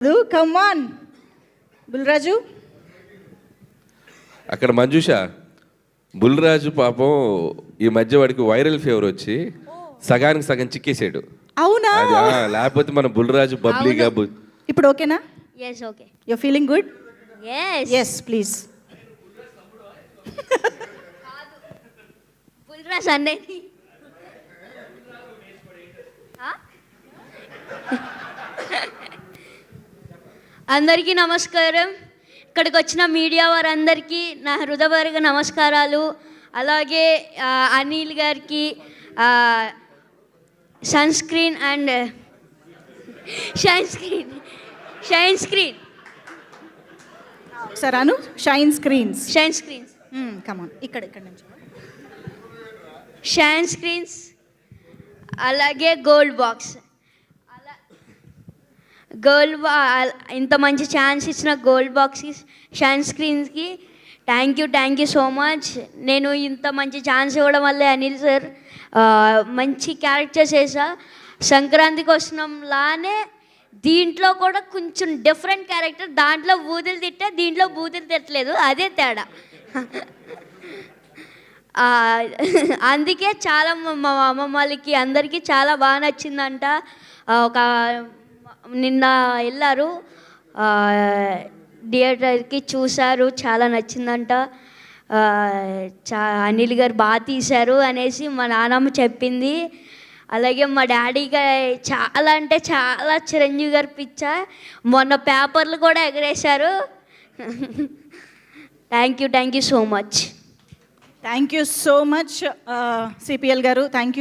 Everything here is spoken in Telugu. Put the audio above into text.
Come on Bulraju. అక్కడ మంజుష బుల్రాజు పాపం ఈ మధ్య వాడికి వైరల్ ఫీవర్ వచ్చి సగానికి సగం చిక్కేసాడు. అవునా? లేకపోతే మన బుల్రాజు బబ్లీగా ఇప్పుడు ఓకేనా? yes okay you feeling good? yes please. Bulraj అన్నది అందరికీ నమస్కారం. ఇక్కడికి వచ్చిన మీడియా వారందరికీ నా హృదయపూర్వక నమస్కారాలు. అలాగే అనిల్ గారికి sun screen and shine screen సరాను షైన్ స్క్రీన్స్ కమ్ ఆన్ ఇక్కడ నుంచి షైన్ స్క్రీన్స్ అలాగే గోల్డ్ బాక్స్ ఇంత మంచి ఛాన్స్ ఇచ్చిన గోల్డ్ బాక్స్కి షైన్ స్క్రీన్స్కి థ్యాంక్ యూ సో మచ్. నేను ఇంత మంచి ఛాన్స్ ఇవ్వడం వల్లే అనిల్ సార్ మంచి క్యారెక్టర్స్ వేసా. సంక్రాంతికి వస్తున్నాంలానే దీంట్లో కూడా కొంచెం డిఫరెంట్ క్యారెక్టర్. దాంట్లో బూతులు తిట్టా, దీంట్లో బూతులు తిట్టలేదు, అదే తేడా. అందుకే చాలా మా అమ్మమ్మ వాళ్ళకి అందరికీ చాలా బాగా నచ్చిందంట. ఒక నిన్న వెళ్ళారు థియేటర్కి, చూశారు, చాలా నచ్చిందంట. అనిల్ గారు బాగా తీశారు అనేసి మా నాన్నమ్మ చెప్పింది. అలాగే మా డాడీగా చాలా అంటే చాలా చిరంజీవి గారు పిచ్చ. మొన్న పేపర్లు కూడా ఎగరేశారు. Thank you so much. Thank you so much CPL గారు. Thank you.